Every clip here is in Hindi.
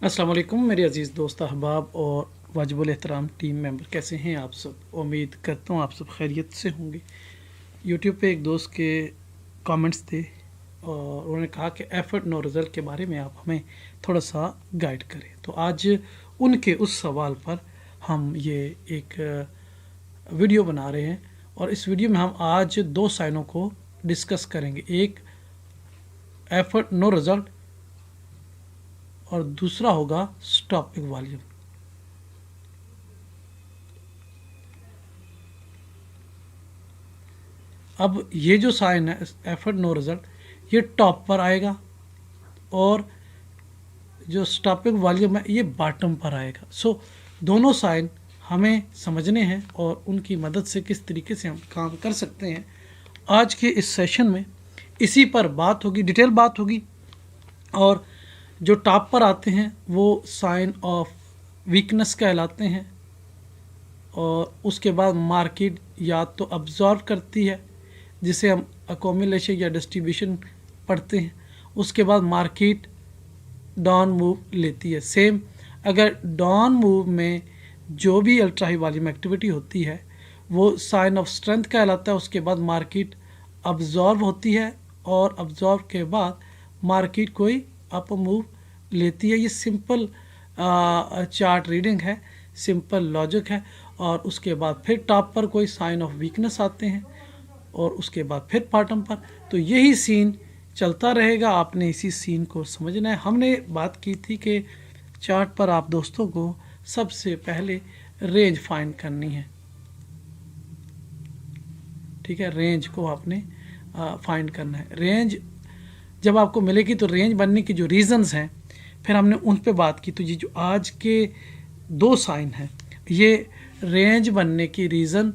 अस्सलाम वालेकुम मेरे अज़ीज़ दोस्त अहबाब और वाजिबुल एहतराम टीम मेंबर, कैसे हैं आप सब। उम्मीद करता हूँ आप सब खैरियत से होंगे। यूट्यूब पे एक दोस्त के कमेंट्स थे और उन्होंने कहा कि एफर्ट नो रिज़ल्ट के बारे में आप हमें थोड़ा सा गाइड करें। तो आज उनके उस सवाल पर हम ये एक वीडियो बना रहे हैं और इस वीडियो में हम आज दो साइनों को डिस्कस करेंगे। एक एफर्ट नो रिज़ल्ट और दूसरा होगा स्टॉपिंग वॉल्यूम। अब ये जो साइन है एफर्ट नो रिजल्ट, ये टॉप पर आएगा और जो स्टॉपिंग वॉल्यूम है ये बॉटम पर आएगा। सो दोनों साइन हमें समझने हैं और उनकी मदद से किस तरीके से हम काम कर सकते हैं। आज के इस सेशन में इसी पर बात होगी, डिटेल बात होगी। और जो टॉप पर आते हैं वो साइन ऑफ वीकनेस कहलाते हैं और उसके बाद मार्केट या तो अब्जॉर्व करती है, जिसे हम अकोमुलेशन या डिस्ट्रीब्यूशन पढ़ते हैं। उसके बाद मार्केट डाउन मूव लेती है। सेम अगर डाउन मूव में जो भी अल्ट्रा हाई वॉल्यूम एक्टिविटी होती है वो साइन ऑफ स्ट्रेंथ कहलाता है। उसके बाद मार्केट अब्जॉर्व होती है और अब्जॉर्व के बाद मार्केट कोई अप मूव लेती है। ये सिंपल चार्ट रीडिंग है, सिंपल लॉजिक है। और उसके बाद फिर टॉप पर कोई साइन ऑफ वीकनेस आते हैं और उसके बाद फिर बॉटम पर। तो यही सीन चलता रहेगा, आपने इसी सीन को समझना है। हमने बात की थी कि चार्ट पर आप दोस्तों को सबसे पहले रेंज फाइंड करनी है, ठीक है। रेंज को आपने फाइंड करना है। रेंज जब आपको मिलेगी तो रेंज बनने की जो रीज़न्स हैं फिर हमने उन पे बात की। तो ये जो आज के दो साइन हैं ये रेंज बनने की रीज़न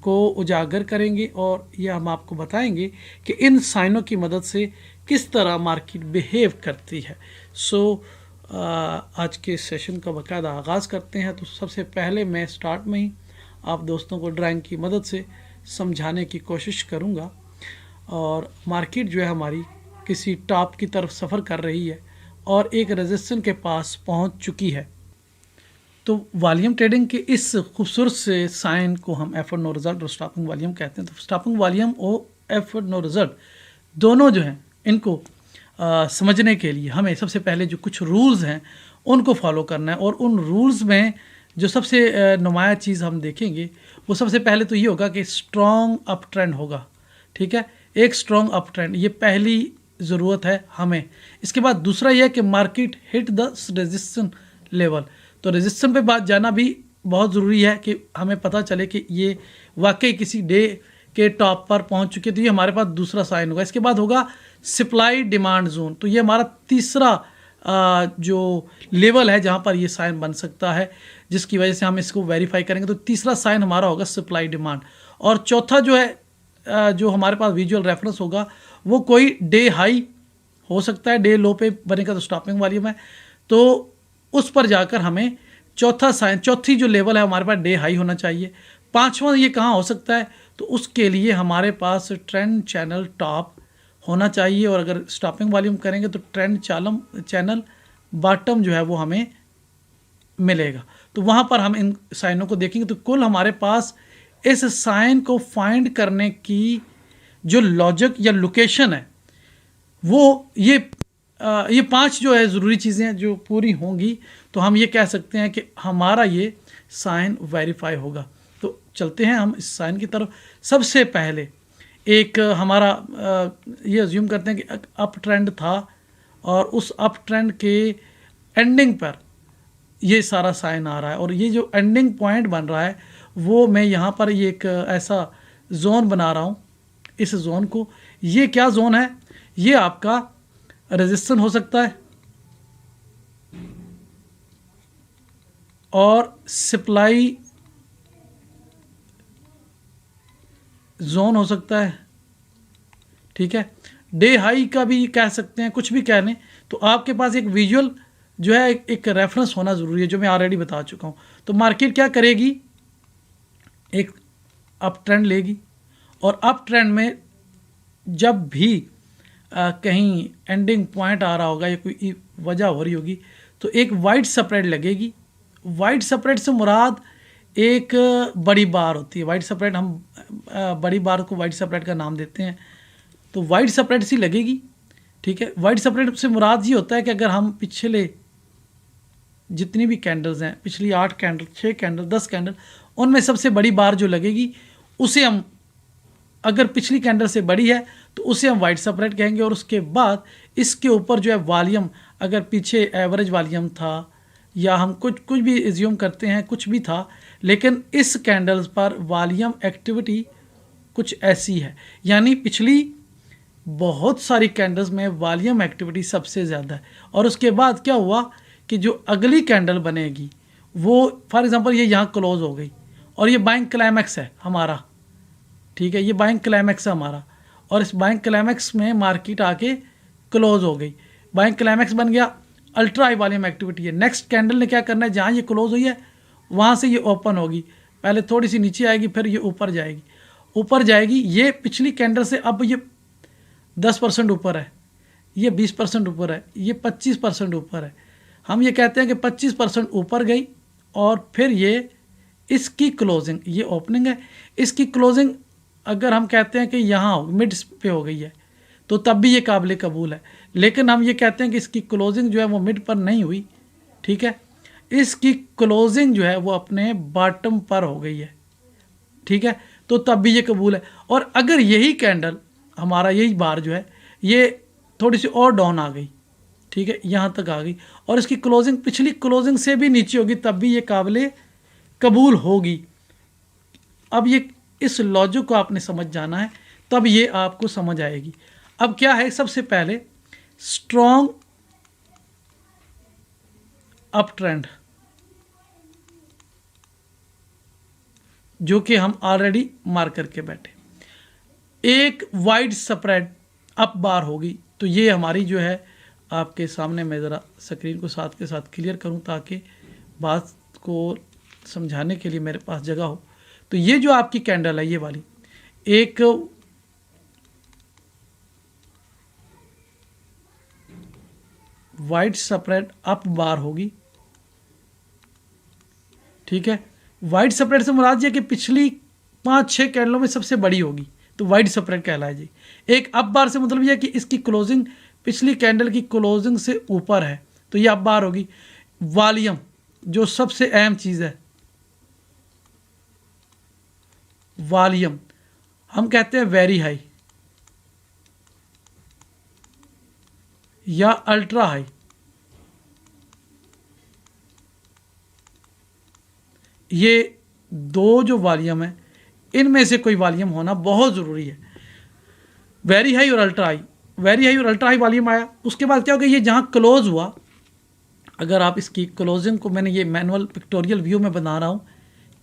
को उजागर करेंगे और यह हम आपको बताएंगे कि इन साइनों की मदद से किस तरह मार्केट बिहेव करती है। सो आज के सेशन का बाकायदा आगाज़ करते हैं। तो सबसे पहले मैं स्टार्ट में ही आप दोस्तों को ड्राइंग की मदद से समझाने की कोशिश करूंगा। और मार्केट जो है हमारी किसी टॉप की तरफ सफ़र कर रही है और एक रेजिस्टेंस के पास पहुंच चुकी है। तो वॉल्यूम ट्रेडिंग के इस खूबसूरत से साइन को हम एफर्ट नो रिजल्ट और स्टॉपिंग वॉल्यूम कहते हैं। तो स्टॉपिंग वॉल्यूम और एफर्ट नो रिजल्ट दोनों जो हैं इनको समझने के लिए हमें सबसे पहले जो कुछ रूल्स हैं उनको फॉलो करना है। और उन रूल्स में जो सबसे नुमाया चीज़ हम देखेंगे वो सबसे पहले तो ये होगा कि स्ट्रॉन्ग अप ट्रेंड होगा, ठीक है। एक स्ट्रॉन्ग अप ट्रेंड, ये पहली ज़रूरत है हमें। इसके बाद दूसरा यह है कि market hit the resistance level. तो रेजिस्टेंस पे बात जाना भी बहुत ज़रूरी है कि हमें पता चले कि ये वाकई किसी डे के टॉप पर पहुंच चुके। तो ये हमारे पास दूसरा साइन होगा। इसके बाद होगा सप्लाई डिमांड जोन। तो ये हमारा तीसरा जो लेवल है जहां पर ये साइन बन सकता है, जिसकी वजह से हम इसको वेरीफाई करेंगे। तो तीसरा साइन हमारा होगा सप्लाई डिमांड। और चौथा जो है जो हमारे पास विजुअल रेफरेंस होगा वो कोई डे हाई हो सकता है, डे लो पे बनेगा तो स्टॉपिंग वॉल्यूम है। तो उस पर जाकर हमें चौथा साइन, चौथी जो लेवल है हमारे पास डे हाई होना चाहिए। पांचवा ये कहाँ हो सकता है, तो उसके लिए हमारे पास ट्रेंड चैनल टॉप होना चाहिए। और अगर स्टॉपिंग वॉल्यूम करेंगे तो ट्रेंड चैनल बॉटम जो है वो हमें मिलेगा। तो वहाँ पर हम इन साइनों को देखेंगे। तो कुल हमारे पास इस साइन को फाइंड करने की जो लॉजिक या लोकेशन है वो ये पांच जो है ज़रूरी चीज़ें जो पूरी होंगी तो हम ये कह सकते हैं कि हमारा ये साइन वेरीफाई होगा। तो चलते हैं हम इस साइन की तरफ। सबसे पहले एक हमारा ये अज्यूम करते हैं कि अप ट्रेंड था और उस अप ट्रेंड के एंडिंग पर ये सारा साइन आ रहा है। और ये जो एंडिंग पॉइंट बन रहा है वो मैं यहाँ पर ये एक ऐसा जोन बना रहा हूँ। इस जोन को, ये क्या जोन है, ये आपका रेजिस्टेंस हो सकता है और सप्लाई जोन हो सकता है, ठीक है। डे हाई का भी कह सकते हैं, कुछ भी कह लें। तो आपके पास एक विजुअल जो है एक रेफरेंस होना ज़रूरी है, जो मैं ऑलरेडी बता चुका हूँ। तो मार्केट क्या करेगी, एक अप ट्रेंड लेगी और अप ट्रेंड में जब भी कहीं एंडिंग पॉइंट आ रहा होगा या कोई वजह हो रही होगी तो एक वाइड स्प्रेड लगेगी। वाइड स्प्रेड से मुराद एक बड़ी बार होती है। वाइड स्प्रेड हम बड़ी बार को वाइड स्प्रेड का नाम देते हैं। तो वाइड स्प्रेड सी लगेगी, ठीक है। वाइड स्प्रेड से मुराद ये होता है कि अगर हम पिछले जितनी भी कैंडल्स हैं, पिछली 8 कैंडल, 6 कैंडल, 10 कैंडल, उनमें सबसे बड़ी बार जो लगेगी उसे हम, अगर पिछली कैंडल से बड़ी है तो उसे हम वाइड स्प्रेड कहेंगे। और उसके बाद इसके ऊपर जो है वॉल्यूम, अगर पीछे एवरेज वॉल्यूम था या हम कुछ भी एज्यूम करते हैं कुछ भी था, लेकिन इस कैंडल्स पर वॉल्यूम एक्टिविटी कुछ ऐसी है, यानी पिछली बहुत सारी कैंडल्स में वॉल्यूम एक्टिविटी सबसे ज़्यादा है। और उसके बाद क्या हुआ कि जो अगली कैंडल बनेगी वो, फॉर एग्जांपल ये यहाँ क्लोज हो गई और ये बाइंग क्लाइमैक्स है हमारा, ठीक है, ये बाइंग क्लाइमैक्स है हमारा, और इस बाइंग क्लाइमैक्स में मार्केट आके क्लोज हो गई। बाइंग क्लाइमैक्स बन गया, अल्ट्रा हाई वॉल्यूम एक्टिविटी है। नेक्स्ट कैंडल ने क्या करना है, जहाँ ये क्लोज हुई है वहाँ से ये ओपन होगी, पहले थोड़ी सी नीचे आएगी, फिर ये ऊपर जाएगी, ऊपर जाएगी। ये पिछली कैंडल से अब ये 10% ऊपर है, ये 20% ऊपर है, ये 25% ऊपर है। हम ये कहते हैं कि 25% ऊपर गई और फिर ये इसकी क्लोजिंग, ये ओपनिंग है, इसकी क्लोजिंग अगर हम कहते हैं कि यहाँ मिड पे हो गई है तो तब भी ये काबिल कबूल है। लेकिन हम ये कहते हैं कि इसकी क्लोजिंग जो है वो मिड पर नहीं हुई, ठीक है, इसकी क्लोजिंग जो है वो अपने बॉटम पर हो गई है, ठीक है, तो तब भी ये कबूल है। और अगर यही कैंडल, हमारा यही बार जो है ये थोड़ी सी और डाउन आ गई, ठीक है, यहाँ तक आ गई और इसकी क्लोजिंग पिछली क्लोजिंग से भी नीचे होगी, तब भी ये काबिल कबूल होगी। अब ये इस लॉजिक को आपने समझ जाना है, तब ये आपको समझ आएगी। अब क्या है, सबसे पहले स्ट्रॉन्ग अप ट्रेंड, जो कि हम ऑलरेडी मार्क करके बैठे, एक वाइड स्प्रेड अप बार होगी। तो ये हमारी जो है आपके सामने, मैं ज़रा स्क्रीन को साथ के साथ क्लियर करूं ताकि बात को समझाने के लिए मेरे पास जगह हो। तो ये जो आपकी कैंडल है, ये वाली एक वाइड स्प्रेड अप बार होगी, ठीक है। वाइड स्प्रेड से मुराद ये कि पिछली 5-6 कैंडलों में सबसे बड़ी होगी, तो वाइड स्प्रेड कहलाए जी। एक अप बार से मतलब यह है कि इसकी क्लोजिंग पिछली कैंडल की क्लोजिंग से ऊपर है, तो ये अप बार होगी। वॉल्यूम जो सबसे अहम चीज़ है, वॉल्यूम हम कहते हैं वेरी हाई या अल्ट्रा हाई। ये दो जो वॉल्यूम है, इनमें से कोई वॉल्यूम होना बहुत ज़रूरी है, वेरी हाई और अल्ट्रा हाई। वेरी हाई और अल्ट्रा हाई वॉल्यूम आया, उसके बाद क्या होगा, ये जहाँ क्लोज हुआ, अगर आप इसकी क्लोजिंग को, मैंने ये मैनुअल पिक्टोरियल व्यू में बना रहा हूँ,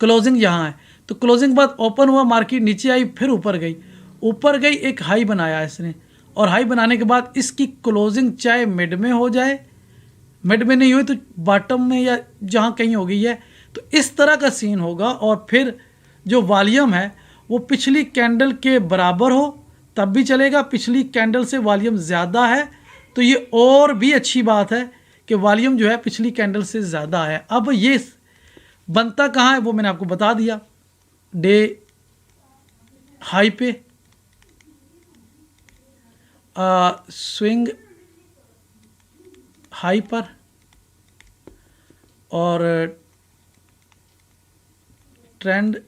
क्लोजिंग यहाँ है, तो क्लोजिंग के बाद ओपन हुआ, मार्केट नीचे आई, फिर ऊपर गई, ऊपर गई, एक हाई बनाया इसने, और हाई बनाने के बाद इसकी क्लोजिंग चाहे मिड में हो जाए, मिड में नहीं हुई तो बॉटम में या जहाँ कहीं हो गई है, तो इस तरह का सीन होगा। और फिर जो वॉल्यूम है वो पिछली कैंडल के बराबर हो तब भी चलेगा, पिछली कैंडल से वॉल्यूम ज़्यादा है तो ये और भी अच्छी बात है कि वॉल्यूम जो है पिछली कैंडल से ज़्यादा है। अब ये बनता कहाँ है वो मैंने आपको बता दिया, डे हाई पे स्विंग हाई पर और ट्रेंड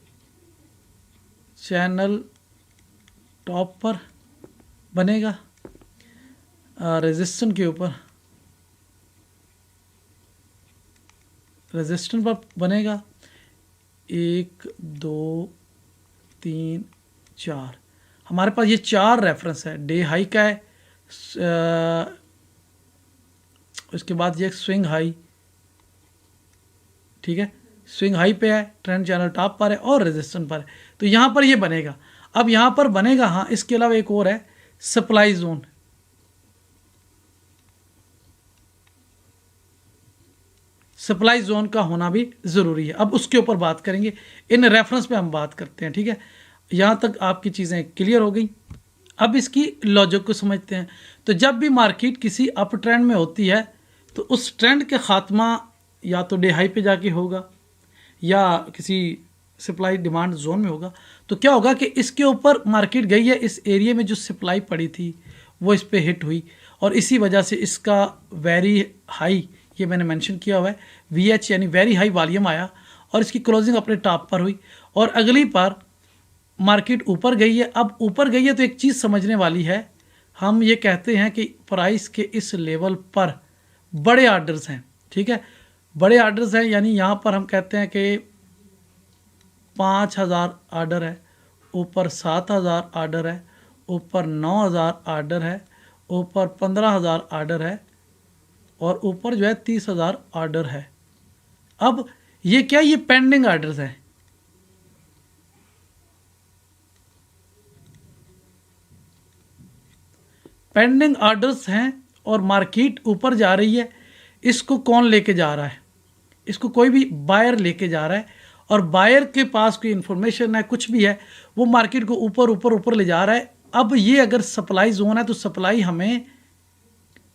चैनल टॉप पर बनेगा, रेजिस्टेंस के ऊपर, रेजिस्टेंस पर बनेगा 1 2 3 4। हमारे पास ये 4 रेफरेंस है, डे हाई का है, उसके बाद ये स्विंग हाई, ठीक है, स्विंग हाई पे है, ट्रेंड चैनल टॉप पर है और रेजिस्टेंस पर है, तो यहाँ पर ये बनेगा। अब यहाँ पर बनेगा, हाँ, इसके अलावा एक और है सप्लाई जोन, सप्लाई जोन का होना भी ज़रूरी है। अब उसके ऊपर बात करेंगे, इन रेफरेंस पे हम बात करते हैं, ठीक है। यहाँ तक आपकी चीज़ें क्लियर हो गई। अब इसकी लॉजिक को समझते हैं। तो जब भी मार्केट किसी अप ट्रेंड में होती है तो उस ट्रेंड के ख़ात्मा या तो डे हाई पे जाके होगा या किसी सप्लाई डिमांड जोन में होगा। तो क्या होगा कि इसके ऊपर मार्केट गई है, इस एरिया में जो सप्लाई पड़ी थी वो इस पे हिट हुई और इसी वजह से इसका वेरी हाई, ये मैंने मेंशन किया हुआ है, VH यानी वेरी हाई वॉल्यूम आया और इसकी क्लोजिंग अपने टॉप पर हुई और अगली बार मार्केट ऊपर गई है। अब ऊपर गई है तो एक चीज़ समझने वाली है, हम ये कहते हैं कि प्राइस के इस लेवल पर बड़े आर्डर्स हैं, ठीक है, बड़े आर्डर्स हैं, यानी यहाँ पर हम कहते हैं कि 5000 आर्डर है, ऊपर 7000 आर्डर है, ऊपर 9000 आर्डर है, ऊपर 15000 आर्डर है और ऊपर जो है 30000 आर्डर है। अब ये क्या, ये पेंडिंग आर्डर्स हैं। पेंडिंग आर्डर्स हैं और मार्केट ऊपर जा रही है। इसको कौन लेके जा रहा है? इसको कोई भी बायर लेके जा रहा है और बायर के पास कोई इन्फॉर्मेशन है, कुछ भी है, वो मार्केट को ऊपर ऊपर ऊपर ले जा रहा है। अब ये अगर सप्लाई जोन है तो सप्लाई हमें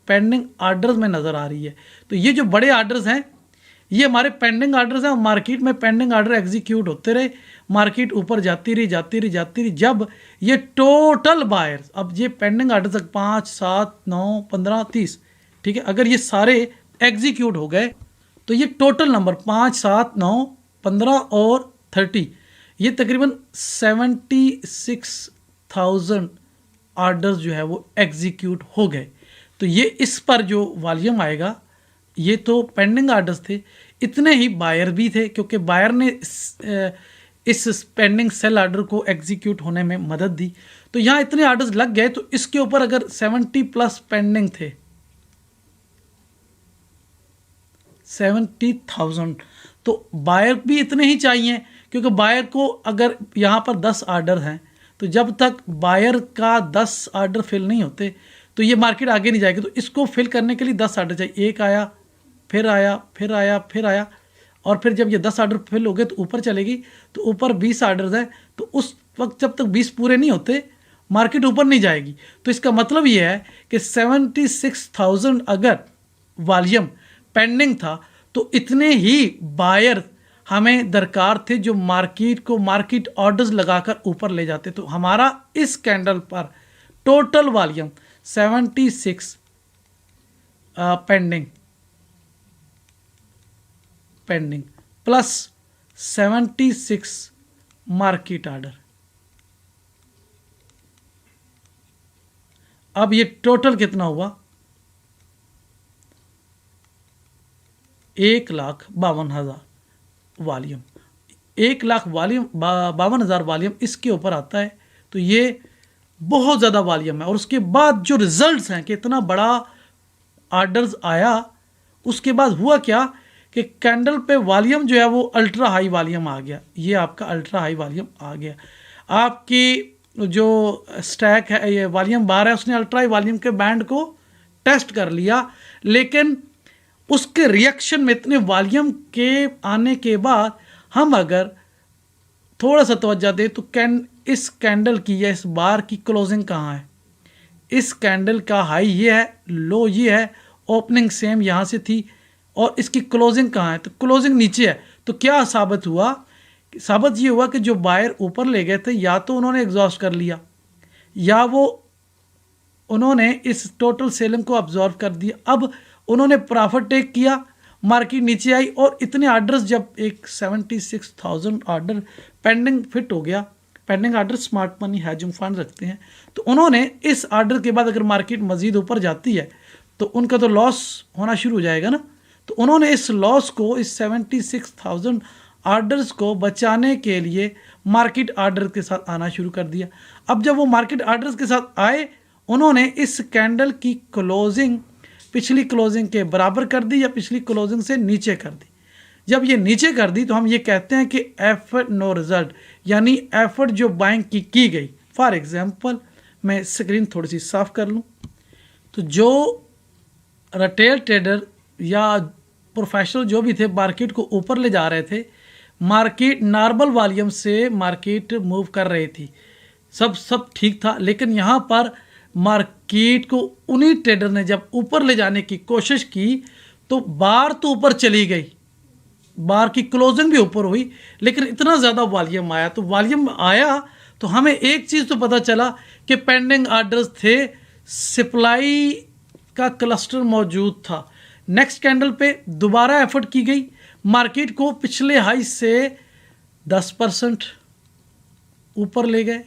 पेंडिंग आर्डर्स में नज़र आ रही है। तो ये जो बड़े आर्डर्स हैं ये हमारे पेंडिंग आर्डर्स हैं और मार्केट में पेंडिंग आर्डर एग्जीक्यूट होते रहे, मार्केट ऊपर जाती रही जाती रही जाती रही। जब ये टोटल बायर्स, अब ये पेंडिंग आर्डर्स 5, 7, 9, 15, 30, ठीक है, अगर ये सारे एग्जीक्यूट हो गए तो ये टोटल नंबर 5, 7, 9, 15 और 30, ये तकरीबन 76,000 आर्डर्स जो है वो एग्जीक्यूट हो गए। तो ये इस पर जो वॉल्यूम आएगा, ये तो पेंडिंग आर्डर्स थे, इतने ही बायर भी थे क्योंकि बायर ने इस पेंडिंग सेल आर्डर को एग्जीक्यूट होने में मदद दी। तो यहाँ इतने आर्डर्स लग गए तो इसके ऊपर अगर 70+ पेंडिंग थे, 70,000, तो बायर भी इतने ही चाहिए क्योंकि बायर को अगर यहाँ पर 10 आर्डर हैं तो जब तक बायर का 10 आर्डर फिल नहीं होते तो ये मार्केट आगे नहीं जाएगी। तो इसको फिल करने के लिए 10 आर्डर चाहिए, एक आया, फिर आया, फिर आया, फिर आया और फिर जब ये 10 आर्डर फिल हो गए तो ऊपर चलेगी। तो ऊपर 20 आर्डर्स हैं तो उस वक्त जब तक 20 पूरे नहीं होते मार्केट ऊपर नहीं जाएगी। तो इसका मतलब ये है कि 76,000 अगर वॉल्यूम पेंडिंग था तो इतने ही बायर हमें दरकार थे जो मार्केट को मार्केट ऑर्डर्स लगाकर ऊपर ले जाते। तो हमारा इस कैंडल पर total volume 76 pending plus 76 market order. अब ये टोटल कितना हुआ? 1,52,000 वॉल्यूम, 1,52,000 वॉल्यूम इसके ऊपर आता है। तो ये बहुत ज़्यादा वॉल्यूम है और उसके बाद जो रिजल्ट्स हैं कि इतना बड़ा आर्डर्स आया, उसके बाद हुआ क्या कि कैंडल पे वॉल्यूम जो है वो अल्ट्रा हाई वॉल्यूम आ गया। ये आपका अल्ट्रा हाई वॉल्यूम आ गया। आपकी जो स्टैक है, ये वॉल्यूम बार है, उसने अल्ट्रा हाई वॉल्यूम के बैंड को टेस्ट कर लिया, लेकिन उसके रिएक्शन में इतने वॉल्यूम के आने के बाद हम अगर थोड़ा सा तवज्जो दें तो इस कैंडल की या इस बार की क्लोजिंग कहाँ है? इस कैंडल का हाई ये है, लो ये है, ओपनिंग सेम यहाँ से थी और इसकी क्लोजिंग कहाँ है? तो क्लोजिंग नीचे है। तो क्या साबित हुआ? साबित ये हुआ कि जो बायर ऊपर ले गए थे या तो उन्होंने एग्जॉस्ट कर लिया या वो उन्होंने इस टोटल सेलिंग को अब्जॉर्व कर दिया। अब उन्होंने प्रॉफिट टेक किया, मार्केट नीचे आई और इतने आर्डर्स, जब एक 76,000 आर्डर पेंडिंग फिट हो गया, pending order smart money hedging fund रखते हैं, तो उन्होंने इस आर्डर के बाद अगर मार्केट मज़ीद ऊपर जाती है तो उनका तो लॉस होना शुरू हो जाएगा ना। तो उन्होंने इस लॉस को, इस 76,000 आर्डर्स को बचाने के लिए मार्केट आर्डर के साथ आना शुरू कर दिया। अब जब वो मार्केट आर्डर्स के साथ आए, उन्होंने इस कैंडल की क्लोजिंग पिछली क्लोजिंग के बराबर कर दी या पिछली क्लोजिंग से नीचे कर दी। जब ये नीचे कर दी तो हम ये कहते हैं कि एफर्ट नो रिजल्ट, यानी एफर्ट जो बाइंग की गई। फॉर एग्जांपल, मैं स्क्रीन थोड़ी सी साफ कर लूँ, तो जो रिटेल ट्रेडर या प्रोफेशनल जो भी थे मार्केट को ऊपर ले जा रहे थे, मार्केट नॉर्मल वॉल्यूम से मार्केट मूव कर रही थी, सब ठीक था, लेकिन यहाँ पर मार्केट को उन्हीं ट्रेडर ने जब ऊपर ले जाने की कोशिश की तो बार तो ऊपर चली गई, बार की क्लोजिंग भी ऊपर हुई, लेकिन इतना ज़्यादा वॉल्यूम आया, तो वॉल्यूम आया तो हमें एक चीज़ तो पता चला कि पेंडिंग ऑर्डर्स थे, सप्लाई का क्लस्टर मौजूद था। नेक्स्ट कैंडल पे दोबारा एफर्ट की गई, मार्केट को पिछले हाई से 10% ऊपर ले गए,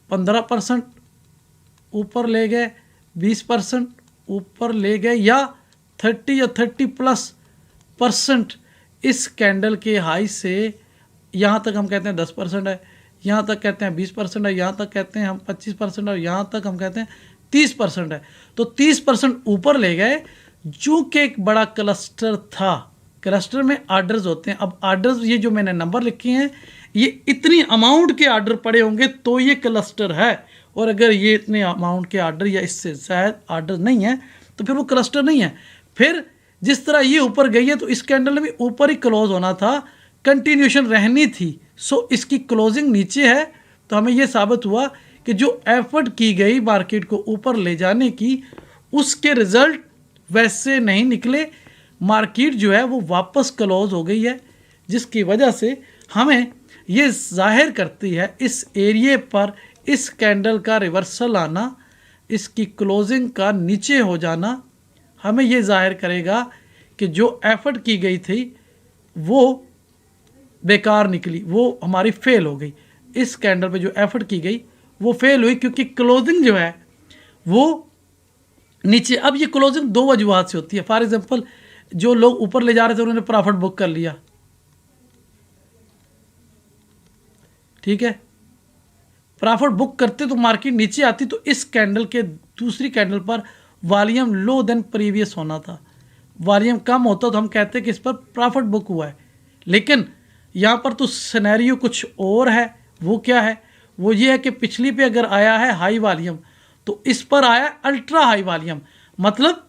15% ऊपर ले गए, 20% ऊपर ले गए, या 30 या 30+% इस कैंडल के हाई से यहाँ तक हम कहते हैं 10% है, यहाँ तक कहते हैं 20% है, यहाँ तक कहते हैं हम 25% है, यहाँ तक हम कहते हैं 30% है। तो 30% ऊपर ले गए, जो कि एक बड़ा क्लस्टर था। क्लस्टर में आर्डर्स होते हैं। अब आर्डर्स, ये जो मैंने नंबर लिखे हैं, ये इतनी अमाउंट के आर्डर पड़े होंगे तो ये क्लस्टर है, और अगर ये इतने अमाउंट के आर्डर या इससे शायद आर्डर नहीं है तो फिर वो क्लस्टर नहीं है। फिर जिस तरह ये ऊपर गई है तो इस कैंडल में भी ऊपर ही क्लोज होना था, कंटिन्यूशन रहनी थी। सो इसकी क्लोजिंग नीचे है, तो हमें ये साबित हुआ कि जो एफर्ट की गई मार्केट को ऊपर ले जाने की, उसके रिजल्ट वैसे नहीं निकले। मार्केट जो है वो वापस क्लोज हो गई है, जिसकी वजह से हमें ये जाहिर करती है इस एरिए पर इस कैंडल का रिवर्सल आना, इसकी क्लोजिंग का नीचे हो जाना, हमें ये जाहिर करेगा कि जो एफर्ट की गई थी वो बेकार निकली, वो हमारी फेल हो गई। इस कैंडल पे जो एफर्ट की गई वो फेल हुई, क्योंकि क्लोजिंग जो है वो नीचे। अब ये क्लोजिंग दो वजूहत से होती है। फॉर एग्जांपल, जो लोग ऊपर ले जा रहे थे उन्होंने प्रॉफिट बुक कर लिया, ठीक है, प्रॉफिट बुक करते तो मार्केट नीचे आती, तो इस कैंडल के दूसरी कैंडल पर वॉल्यूम लो देन प्रीवियस होना था। वॉल्यूम कम होता तो हम कहते कि इस पर प्रॉफिट बुक हुआ है, लेकिन यहाँ पर तो सिनेरियो कुछ और है। वो क्या है? वो ये है कि पिछली पे अगर आया है हाई वॉल्यूम तो इस पर आया अल्ट्रा हाई वॉल्यूम। मतलब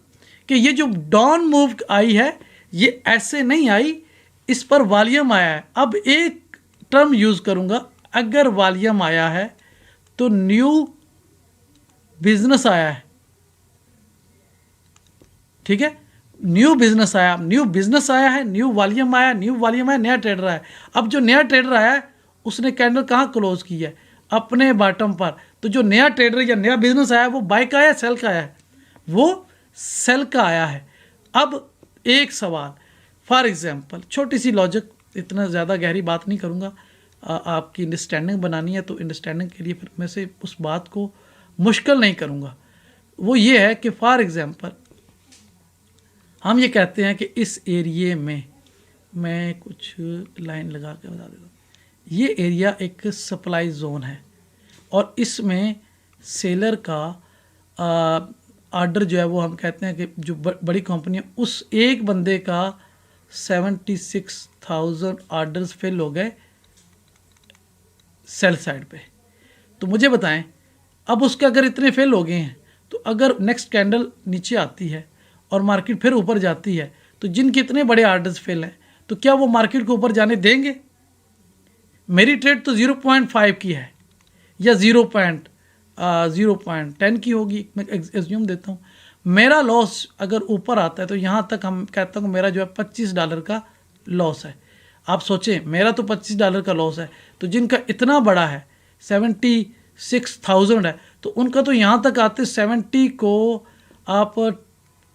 कि ये जो डाउन मूव आई है ये ऐसे नहीं आई, इस पर वॉल्यूम आया है। अब एक टर्म यूज़ करूँगा, अगर वॉल्यूम आया है तो न्यू बिजनेस आया है, ठीक है, न्यू बिजनेस आया, न्यू बिजनेस आया है, न्यू वॉल्यूम आया, न्यू वॉल्यूम आया, नया ट्रेडर आया। अब जो नया ट्रेडर आया है उसने कैंडल कहाँ क्लोज की है? अपने बॉटम पर। तो जो नया ट्रेडर या नया बिजनेस आया है वो बाय का आया, सेल का आया है? वो सेल का आया है। अब एक सवाल, फॉर एग्जांपल, छोटी सी लॉजिक, इतना ज़्यादा गहरी बात नहीं करूँगा, आपकी अंडरस्टैंडिंग बनानी है तो अंडरस्टैंडिंग के लिए फिर मैं से उस बात को मुश्किल नहीं करूँगा। वो ये है कि फॉर एग्जांपल हम ये कहते हैं कि इस एरिए में, मैं कुछ लाइन लगा के बता देता हूँ, ये एरिया एक सप्लाई जोन है और इसमें सेलर का ऑर्डर जो है वो हम कहते हैं कि जो बड़ी कंपनी है उस एक बंदे का 76,000 ऑर्डर्स फिल हो गए सेल साइड पे। तो मुझे बताएं, अब उसके अगर इतने फेल हो गए हैं तो अगर नेक्स्ट कैंडल नीचे आती है और मार्केट फिर ऊपर जाती है तो जिनके इतने बड़े ऑर्डर्स फेल हैं तो क्या वो मार्केट को ऊपर जाने देंगे? मेरी ट्रेड तो 0.5 की है या 0.10 की होगी, मैं एज्यूम देता हूँ। मेरा लॉस अगर ऊपर आता है तो यहाँ तक हम कहता हूँ मेरा जो है $25 का लॉस है। आप सोचें, मेरा तो $25 का लॉस है, तो जिनका इतना बड़ा है 76,000 है तो उनका तो यहाँ तक आते 70 को आप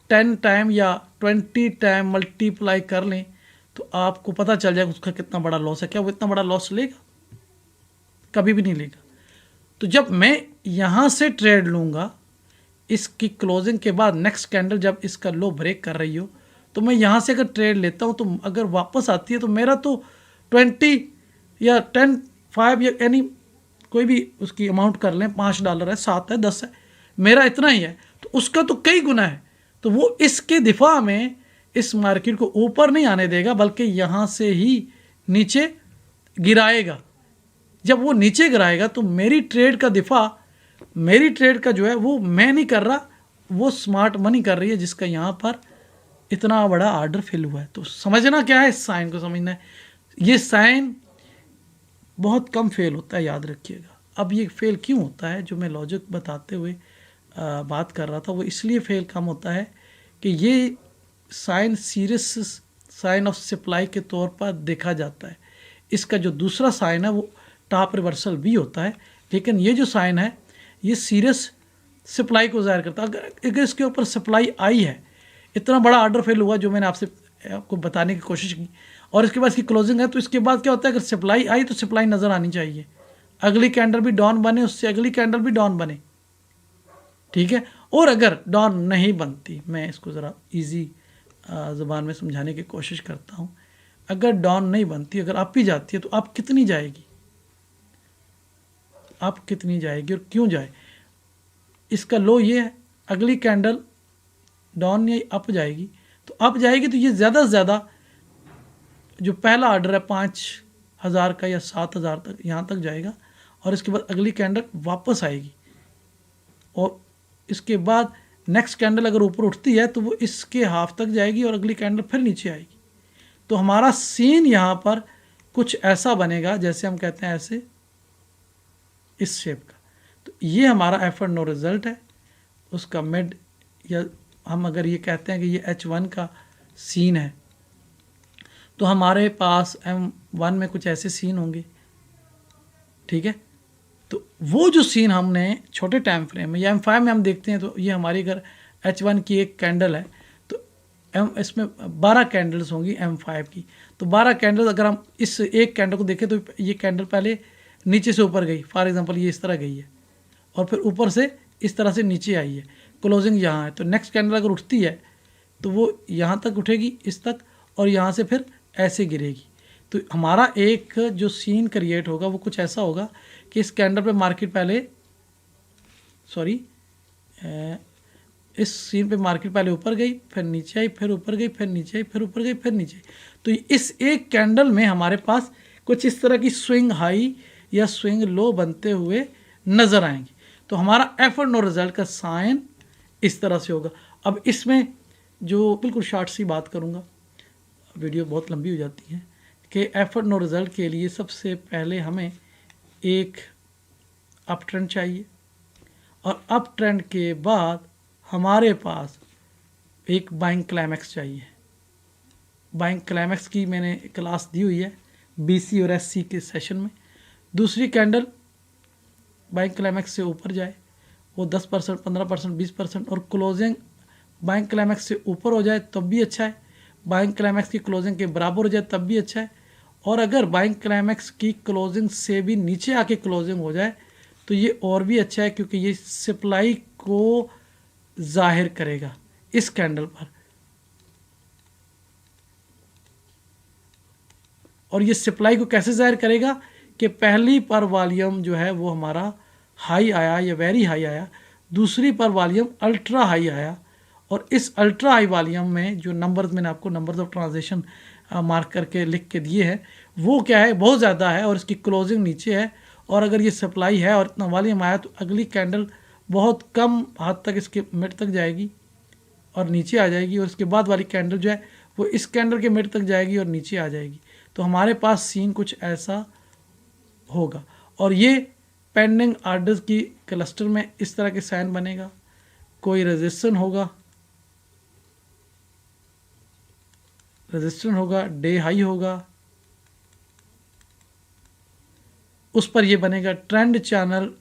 10 टाइम या 20 टाइम मल्टीप्लाई कर लें तो आपको पता चल जाएगा उसका कितना बड़ा लॉस है। क्या वो इतना बड़ा लॉस लेगा? कभी भी नहीं लेगा। तो जब मैं यहाँ से ट्रेड लूँगा, इसकी क्लोजिंग के बाद नेक्स्ट कैंडल जब इसका लो ब्रेक कर रही हो तो मैं यहाँ से अगर ट्रेड लेता हूँ तो अगर वापस आती है तो मेरा तो 20 या 10, 5 या यानी कोई भी उसकी अमाउंट कर लें, $5 है, 7 है, 10 है, मेरा इतना ही है, तो उसका तो कई गुना है। तो वो इसके दिफा में इस मार्केट को ऊपर नहीं आने देगा बल्कि यहाँ से ही नीचे गिराएगा। जब वो नीचे गिराएगा तो मेरी ट्रेड का दिफा, मेरी ट्रेड का जो है वो मैं नहीं कर रहा, वो स्मार्ट मनी कर रही है जिसका यहाँ पर इतना बड़ा ऑर्डर फिल हुआ है। तो समझना क्या है, इस साइन को समझना है। ये साइन बहुत कम फेल होता है, याद रखिएगा। अब ये फेल क्यों होता है, जो मैं लॉजिक बताते हुए बात कर रहा था, वो इसलिए फेल कम होता है कि ये sign serious sign of supply के तौर पर देखा जाता है। इसका जो दूसरा साइन है वो टॉप रिवर्सल भी होता है, लेकिन ये जो साइन है ये सीरियस सप्लाई को ज़ाहिर करता है। अगर इसके ऊपर सप्लाई आई है, इतना बड़ा ऑर्डर फेल हुआ जो मैंने आपको बताने की कोशिश की, और इसके बाद इसकी क्लोजिंग है, तो इसके बाद क्या होता है, अगर सप्लाई आई तो सप्लाई नज़र आनी चाहिए, अगली कैंडल भी डाउन बने, उससे अगली कैंडल भी डाउन बने, ठीक है। और अगर डाउन नहीं बनती, मैं इसको ज़रा इजी ज़बान में समझाने की कोशिश करता हूँ, अगर डाउन नहीं बनती, अगर अप ही जाती है तो आप कितनी जाएगी, आप कितनी जाएगी और क्यों जाए। इसका लो ये है, अगली कैंडल डाउन या अप जाएगी, तो अप जाएगी तो ये ज़्यादा से ज़्यादा जो पहला ऑर्डर है 5,000 का या 7,000 तक, यहाँ तक जाएगा, और इसके बाद अगली कैंडल वापस आएगी, और इसके बाद नेक्स्ट कैंडल अगर ऊपर उठती है तो वो इसके हाफ तक जाएगी और अगली कैंडल फिर नीचे आएगी। तो हमारा सीन यहाँ पर कुछ ऐसा बनेगा, जैसे हम कहते हैं ऐसे, इस शेप का। तो ये हमारा एफर्ट नो रिजल्ट है, उसका मिड, या हम अगर ये कहते हैं कि ये H1 का सीन है, तो हमारे पास M1 में कुछ ऐसे सीन होंगे, ठीक है। तो वो जो सीन हमने छोटे टाइम फ्रेम में या M5 में हम देखते हैं, तो ये हमारी अगर H1 की एक कैंडल है तो इसमें 12 कैंडल्स होंगी M5 की, तो 12 कैंडल्स अगर हम इस एक कैंडल को देखें तो ये कैंडल पहले नीचे से ऊपर गई, फॉर एग्जांपल ये इस तरह गई है, और फिर ऊपर से इस तरह से नीचे आई है, क्लोजिंग यहाँ है, तो नेक्स्ट कैंडल अगर उठती है तो वो यहाँ तक उठेगी, इस तक, और यहाँ से फिर ऐसे गिरेगी। तो हमारा एक जो सीन क्रिएट होगा वो कुछ ऐसा होगा कि इस कैंडल पे मार्केट पहले, इस सीन पे मार्केट पहले ऊपर गई, फिर नीचे आई, फिर ऊपर गई, फिर नीचे आई, फिर ऊपर गई, फिर नीचे आई। तो इस एक कैंडल में हमारे पास कुछ इस तरह की स्विंग हाई या स्विंग लो बनते हुए नज़र आएंगे। तो हमारा एफर्ट नो रिजल्ट का साइन इस तरह से होगा। अब इसमें जो बिल्कुल शॉर्ट सी बात करूँगा, वीडियो बहुत लंबी हो जाती है, कि एफर्ट नो रिजल्ट के लिए सबसे पहले हमें एक अप ट्रेंड चाहिए, और अप ट्रेंड के बाद हमारे पास एक बाइंग क्लाइमैक्स चाहिए। बाइंग क्लाइमैक्स की मैंने क्लास दी हुई है BC और SC के सेशन में। दूसरी कैंडल बाइंग क्लाइमैक्स से ऊपर जाए, वो 10%, 15%, 20%, और क्लोजिंग बाइंग क्लाइमैक्स से ऊपर हो जाए तब भी अच्छा है, बाइंग क्लाइमैक्स की क्लोजिंग के बराबर हो जाए तब भी अच्छा है, और अगर बाइंग क्लाइमैक्स की क्लोजिंग से भी नीचे आके क्लोजिंग हो जाए तो ये और भी अच्छा है, क्योंकि ये सप्लाई को जाहिर करेगा इस कैंडल पर। और ये सप्लाई को कैसे जाहिर करेगा कि पहली पर वॉल्यूम जो है वो हमारा हाई आया या वेरी हाई आया, दूसरी पर वॉल्यूम अल्ट्रा हाई आया, और इस अल्ट्रा हाई वॉल्यूम में जो नंबर्स मैंने आपको नंबर्स ऑफ ट्रांजेक्शन मार्क करके लिख के दिए हैं, वो क्या है, बहुत ज़्यादा है, और इसकी क्लोजिंग नीचे है, और अगर ये सप्लाई है और इतना वॉल्यूम आया तो अगली कैंडल बहुत कम हद तक इसके मिड तक जाएगी और नीचे आ जाएगी, और इसके बाद वाली कैंडल जो है वो इस कैंडल के मिड तक जाएगी और नीचे आ जाएगी। तो हमारे पास सीन कुछ ऐसा होगा, और ये पेंडिंग आर्डर्स की क्लस्टर में इस तरह के साइन बनेगा। कोई रेजिस्टेंस होगा, डे हाई होगा, उस पर ये बनेगा ट्रेंड चैनल,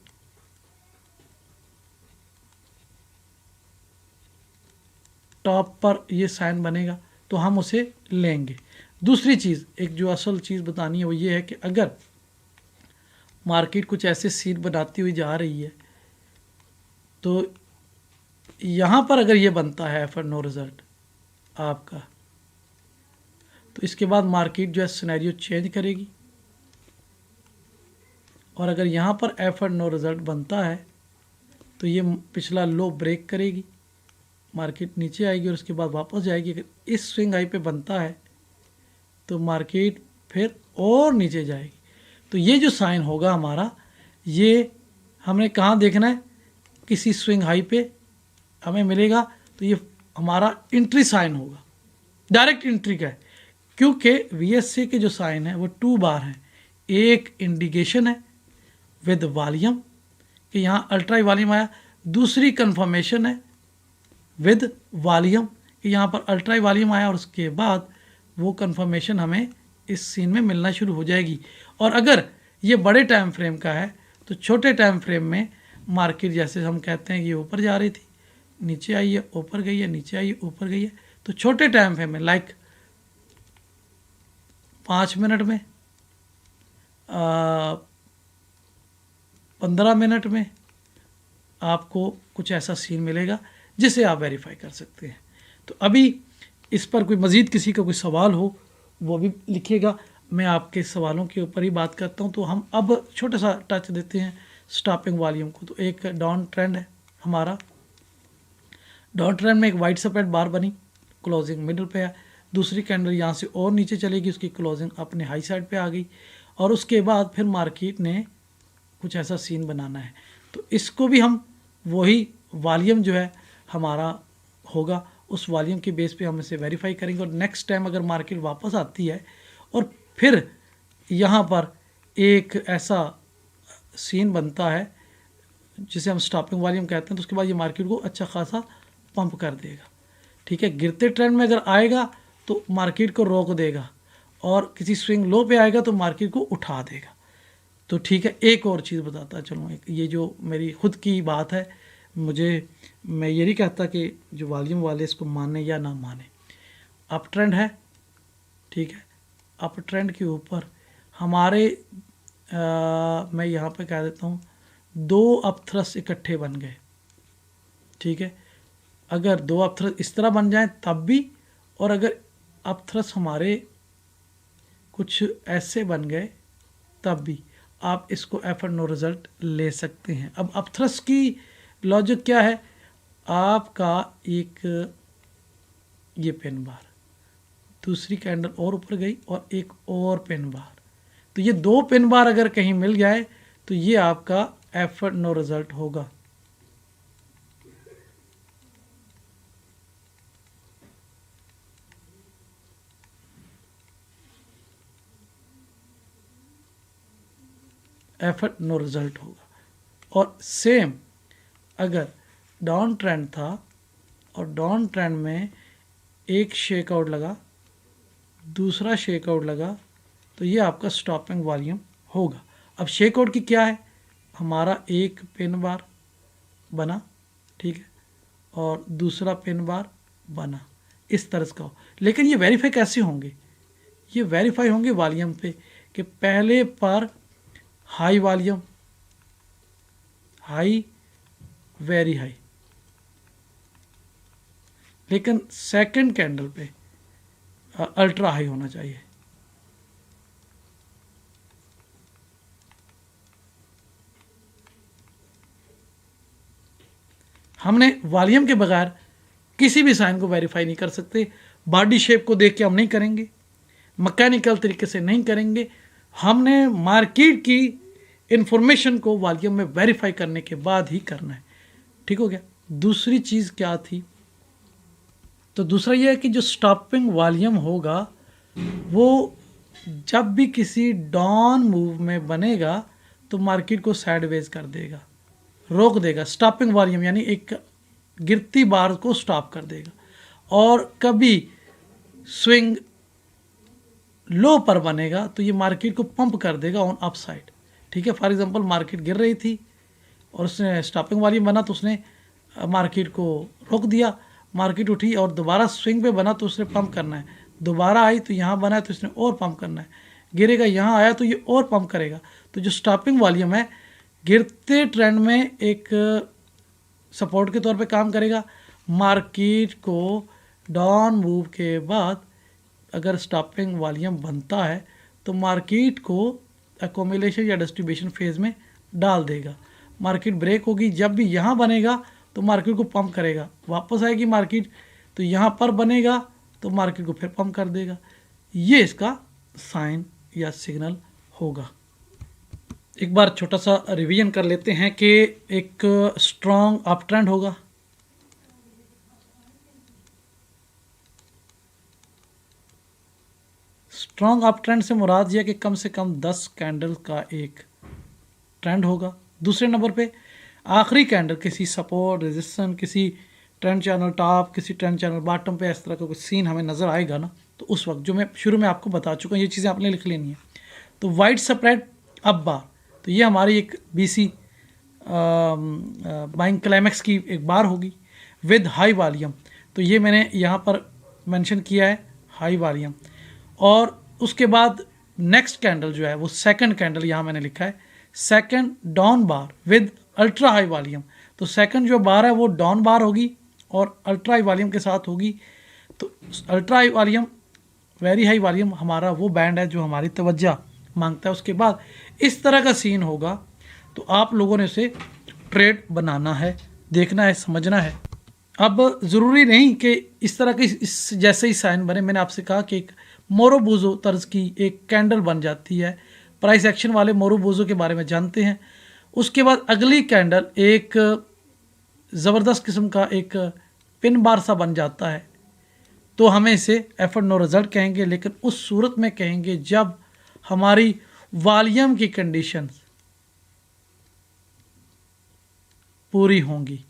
टॉप पर ये साइन बनेगा, तो हम उसे लेंगे। दूसरी चीज़, एक जो असल चीज़ बतानी है वो ये है कि अगर मार्केट कुछ ऐसे सीन बनाती हुई जा रही है, तो यहाँ पर अगर ये बनता है एफर्ट नो रिजल्ट आपका, तो इसके बाद मार्केट जो है सिनेरियो चेंज करेगी, और अगर यहाँ पर एफर्ट नो रिजल्ट बनता है तो ये पिछला लो ब्रेक करेगी, मार्केट नीचे आएगी और उसके बाद वापस जाएगी। अगर इस स्विंग हाई पे बनता है तो मार्केट फिर और नीचे जाएगी। तो ये जो साइन होगा हमारा, ये हमने कहाँ देखना है, किसी स्विंग हाई पे हमें मिलेगा, तो ये हमारा एंट्री साइन होगा, डायरेक्ट एंट्री का है, क्योंकि VSC के जो साइन है वो 2 बार हैं। एक इंडिकेशन है विद वॉल्यूम कि यहाँ अल्ट्रा वॉल्यूम आया, दूसरी कंफर्मेशन है विद वॉल्यूम कि यहाँ पर अल्ट्रा वॉल्यूम आया और उसके बाद वो कंफर्मेशन हमें इस सीन में मिलना शुरू हो जाएगी। और अगर ये बड़े टाइम फ्रेम का है तो छोटे टाइम फ्रेम में मार्केट जैसे हम कहते हैं कि ये ऊपर जा रही थी, नीचे आई है, ऊपर गई है, नीचे आई है, ऊपर गई है, तो छोटे टाइम फ्रेम में लाइक 5 मिनट में, 15 मिनट में आपको कुछ ऐसा सीन मिलेगा जिसे आप वेरीफाई कर सकते हैं। तो अभी इस पर कोई मज़ीद किसी का कोई सवाल हो वो भी लिखिएगा, मैं आपके सवालों के ऊपर ही बात करता हूँ। तो हम अब छोटा सा टच देते हैं स्टॉपिंग वॉल्यूम को। तो एक डाउन ट्रेंड है हमारा, डाउन ट्रेंड में एक वाइट सपोर्ट बार बनी, क्लोजिंग मिडल पे है, दूसरी कैंडल यहाँ से और नीचे चलेगी, उसकी क्लोजिंग अपने हाई साइड पे आ गई, और उसके बाद फिर मार्केट ने कुछ ऐसा सीन बनाना है। तो इसको भी हम वही वॉल्यूम जो है हमारा होगा, उस वॉल्यूम के बेस पे हम इसे वेरीफाई करेंगे। और नेक्स्ट टाइम अगर मार्केट वापस आती है और फिर यहाँ पर एक ऐसा सीन बनता है जिसे हम स्टॉपिंग वॉल्यूम कहते हैं, तो उसके बाद ये मार्केट को अच्छा खासा पंप कर देगा। ठीक है, गिरते ट्रेंड में अगर आएगा तो मार्केट को रोक देगा, और किसी स्विंग लो पे आएगा तो मार्केट को उठा देगा। तो ठीक है, एक और चीज़ बताता चलूँ, ये जो मेरी खुद की बात है, मैं ये नहीं कहता कि जो वॉल्यूम वाले इसको माने या ना माने। अप ट्रेंड है, ठीक है, अप ट्रेंड के ऊपर हमारे मैं यहाँ पे कह देता हूँ 2 अप थ्रस्ट इकट्ठे बन गए। ठीक है, अगर 2 अप थ्रस्ट इस तरह बन जाएं तब भी, और अगर अप थ्रस्ट हमारे कुछ ऐसे बन गए तब भी आप इसको एफर्ट नो रिजल्ट ले सकते हैं। अब अप थ्रस्ट की लॉजिक क्या है, आपका एक ये पेन बार, दूसरी कैंडल और ऊपर गई और एक और पेन बार, तो ये 2 पेन बार अगर कहीं मिल जाए तो ये आपका एफर्ट नो रिजल्ट होगा। एफर्ट नो रिजल्ट होगा। और सेम अगर डाउन ट्रेंड था और डाउन ट्रेंड में एक शेकआउट लगा, दूसरा शेकआउट लगा, तो ये आपका स्टॉपिंग वॉल्यूम होगा। अब शेकआउट की क्या है, हमारा एक पेन बार बना, ठीक है, और दूसरा पेन बार बना, इस तरह का हो। लेकिन ये वेरीफाई कैसे होंगे, ये वेरीफाई होंगे वॉल्यूम पे, कि पहले पर high volume, high, very high, लेकिन सेकंड कैंडल पे अल्ट्रा हाई होना चाहिए। हमने वॉल्यूम के बगैर किसी भी साइन को वेरीफाई नहीं कर सकते। बॉडी शेप को देख के हम नहीं करेंगे, मैकेनिकल तरीके से नहीं करेंगे, हमने मार्केट की इंफॉर्मेशन को वॉल्यूम में वेरीफाई करने के बाद ही करना है। ठीक हो गया। दूसरी चीज़ क्या थी, तो दूसरा यह है कि जो स्टॉपिंग वॉल्यूम होगा वो जब भी किसी डाउन मूव में बनेगा तो मार्केट को साइडवेज कर देगा, रोक देगा। स्टॉपिंग वॉल्यूम यानी एक गिरती बार को स्टॉप कर देगा, और कभी स्विंग लो पर बनेगा तो ये मार्केट को पंप कर देगा ऑन अप साइड। ठीक है, फॉर एग्जांपल मार्केट गिर रही थी और उसने स्टॉपिंग वॉल्यूम बना तो उसने मार्केट को रोक दिया, मार्केट उठी और दोबारा स्विंग पे बना तो उसने पंप करना है, दोबारा आई तो यहाँ बना है तो इसने और पंप करना है, गिरेगा यहाँ आया तो ये और पंप करेगा। तो जो स्टॉपिंग वॉल्यूम है गिरते ट्रेंड में एक सपोर्ट के तौर पे काम करेगा। मार्केट को डाउन मूव के बाद अगर स्टॉपिंग वॉल्यूम बनता है तो मार्केट को एकोमुलेशन या डिस्ट्रीब्यूशन फेज में डाल देगा। मार्केट ब्रेक होगी, जब भी यहाँ बनेगा तो मार्केट को पंप करेगा, वापस आएगी मार्केट तो यहाँ पर बनेगा तो मार्केट को फिर पंप कर देगा। ये इसका साइन या सिग्नल होगा। एक बार छोटा सा रिवीजन कर लेते हैं कि एक स्ट्रॉन्ग अप ट्रेंड होगा, स्ट्रॉन्ग अप ट्रेंड से मुराद यह कि कम से कम 10 कैंडल का एक ट्रेंड होगा। दूसरे नंबर पे आखिरी कैंडल किसी सपोर्ट, रेजिस्टेंस, किसी ट्रेंड चैनल टॉप, किसी ट्रेंड चैनल बॉटम पे इस तरह का कुछ सीन हमें नज़र आएगा ना, तो उस वक्त जो मैं शुरू में आपको बता चुका हूँ, ये चीज़ें आपने लिख लेनी है। तो वाइड स्प्रेड अप बार, तो ये हमारी एक BC बाइंग क्लाइमेक्स की एक बार होगी विद हाई वॉल्यूम। तो ये मैंने यहाँ पर मेंशन किया है हाई वॉल्यूम। और उसके बाद नेक्स्ट कैंडल जो है वो सेकंड कैंडल यहाँ मैंने लिखा है second down bar with ultra high volume. तो सेकंड जो बार है वो डाउन बार होगी और अल्ट्रा हाई वॉल्यूम के साथ होगी। तो ultra high volume, very high volume हमारा वो बैंड है जो हमारी तवज्जो मांगता है। उसके बाद इस तरह का सीन होगा, तो आप लोगों ने उसे ट्रेड बनाना है, देखना है, समझना है। अब ज़रूरी नहीं कि इस तरह के इस जैसे ही साइन बने। मैंने आपसे कहा कि एक मोरोबूजो तर्ज की एक कैंडल बन जाती है। प्राइस एक्शन वाले मोरोबूजो के बारे में जानते हैं। उसके बाद अगली कैंडल एक ज़बरदस्त किस्म का एक पिन बार सा बन जाता है, तो हमें इसे एफर्ट नो रिजल्ट कहेंगे। लेकिन उस सूरत में कहेंगे जब हमारी वॉल्यूम की कंडीशंस पूरी होंगी।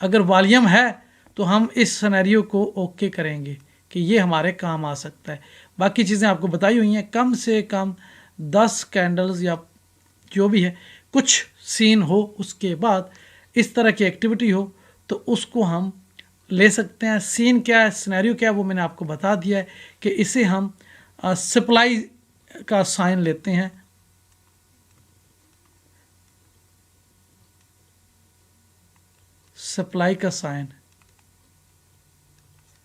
अगर वॉल्यूम है तो हम इस सिनेरियो को ओके करेंगे कि ये हमारे काम आ सकता है। बाकी चीज़ें आपको बताई हुई हैं, कम से कम 10 कैंडल्स या जो भी है कुछ सीन हो, उसके बाद इस तरह की एक्टिविटी हो, तो उसको हम ले सकते हैं। सीन क्या है, सिनेरियो क्या है, वो मैंने आपको बता दिया है कि इसे हम सप्लाई का साइन लेते हैं। सप्लाई का साइन,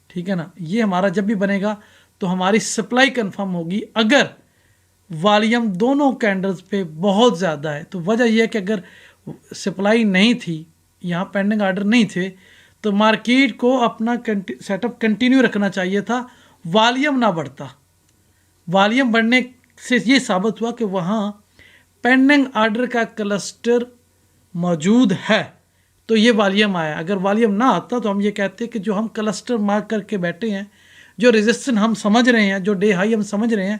ठीक है ना। ये हमारा जब भी बनेगा तो हमारी सप्लाई कंफर्म होगी अगर वॉल्यूम दोनों कैंडल्स पे बहुत ज़्यादा है। तो वजह यह है कि अगर सप्लाई नहीं थी, यहाँ पेंडिंग ऑर्डर नहीं थे, तो मार्केट को अपना सेटअप कंटिन्यू रखना चाहिए था, वॉल्यूम ना बढ़ता। वॉल्यूम बढ़ने से ये साबित हुआ कि वहाँ पेंडिंग ऑर्डर का क्लस्टर मौजूद है, तो ये वॉल्यूम आया। अगर वॉल्यूम ना आता तो हम ये कहते हैं कि जो हम क्लस्टर मार्क करके बैठे हैं, जो रेजिस्टेंस हम समझ रहे हैं, जो डे हाई हम समझ रहे हैं,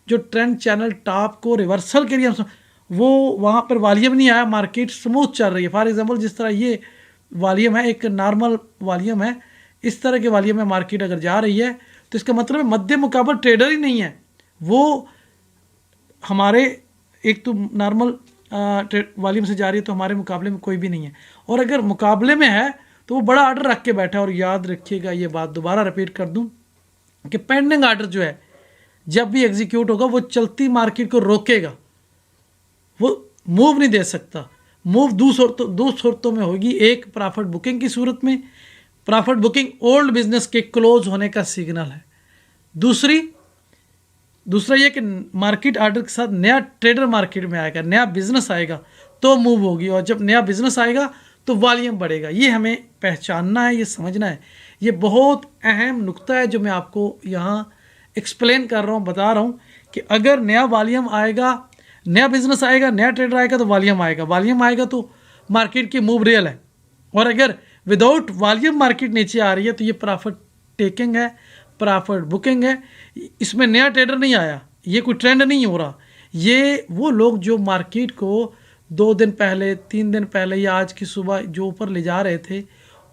जो ट्रेंड चैनल टॉप को रिवर्सल के लिए हम वो वहाँ पर वॉल्यूम नहीं आया, मार्केट स्मूथ चल रही है। फॉर एग्जांपल जिस तरह ये वॉल्यूम है, एक नॉर्मल वॉल्यूम है, इस तरह के वॉल्यूम में मार्केट अगर जा रही है तो इसका मतलब मध्य मुकाबल ट्रेडर ही नहीं है, वो हमारे एक तो नॉर्मल वॉल्यूम से जा रही है, तो हमारे मुकाबले में कोई भी नहीं है। और अगर मुकाबले में है तो वो बड़ा ऑर्डर रख के बैठा है। और याद रखिएगा, ये बात दोबारा रिपीट कर दूं कि पेंडिंग ऑर्डर जो है जब भी एग्जीक्यूट होगा वो चलती मार्केट को रोकेगा, वो मूव नहीं दे सकता। मूव दो सूरतों में होगी। एक प्रॉफिट बुकिंग की सूरत में, प्रॉफिट बुकिंग ओल्ड बिजनेस के क्लोज होने का सिग्नल है। दूसरा ये कि मार्केट ऑर्डर के साथ नया ट्रेडर मार्केट में आएगा, नया बिजनेस आएगा तो मूव होगी, और जब नया बिजनेस आएगा तो वॉल्यूम बढ़ेगा। ये हमें पहचानना है, ये समझना है। ये बहुत अहम नुक्ता है जो मैं आपको यहाँ एक्सप्लेन कर रहा हूँ, बता रहा हूँ कि अगर नया वॉल्यूम आएगा, नया बिजनेस आएगा, नया ट्रेडर आएगा तो वॉल्यूम आएगा। वॉल्यूम आएगा तो मार्केट की मूव रियल है। और अगर विदाउट वॉल्यूम मार्केट नीचे आ रही है तो ये प्रॉफिट टेकिंग है, प्रॉफिट बुकिंग है। इसमें नया ट्रेडर नहीं आया, ये कोई ट्रेंड नहीं हो रहा। ये वो लोग जो मार्केट को 2 दिन पहले, 3 दिन पहले या आज की सुबह जो ऊपर ले जा रहे थे,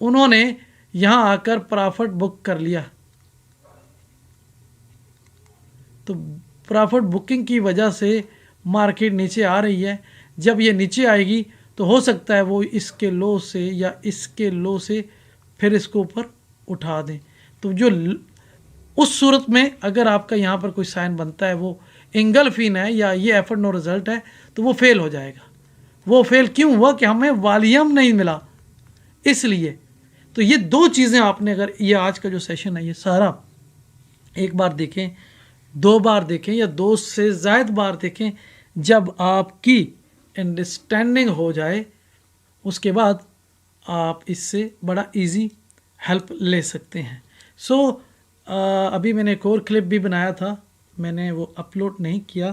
उन्होंने यहाँ आकर प्रॉफिट बुक कर लिया। तो प्रॉफिट बुकिंग की वजह से मार्केट नीचे आ रही है। जब ये नीचे आएगी तो हो सकता है वो इसके लो से या इसके लो से फिर इसको ऊपर उठा दें। तो जो उस सूरत में अगर आपका यहाँ पर कोई साइन बनता है वो इंगल्फिन है या ये एफर्ट नो रिजल्ट है, तो वो फेल हो जाएगा। वो फेल क्यों हुआ कि हमें वॉल्यूम नहीं मिला, इसलिए। तो ये 2 चीज़ें आपने, अगर ये आज का जो सेशन है ये सारा एक बार देखें, 2 बार देखें या 2 से ज़्यादा बार देखें, जब आपकी अंडरस्टैंडिंग हो जाए उसके बाद आप इससे बड़ा इजी हेल्प ले सकते हैं। अभी मैंने एक और क्लिप भी बनाया था, मैंने वो अपलोड नहीं किया।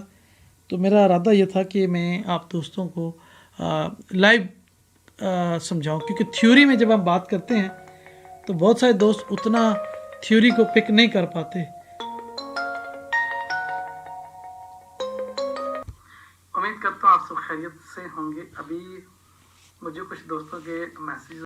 तो मेरा इरादा ये था कि मैं आप दोस्तों को लाइव समझाऊं, क्योंकि थ्योरी में जब हम बात करते हैं तो बहुत सारे दोस्त उतना थ्योरी को पिक नहीं कर पाते। उम्मीद करता हूँ आप सब खैरियत से होंगे। अभी मुझे कुछ दोस्तों के मैसेज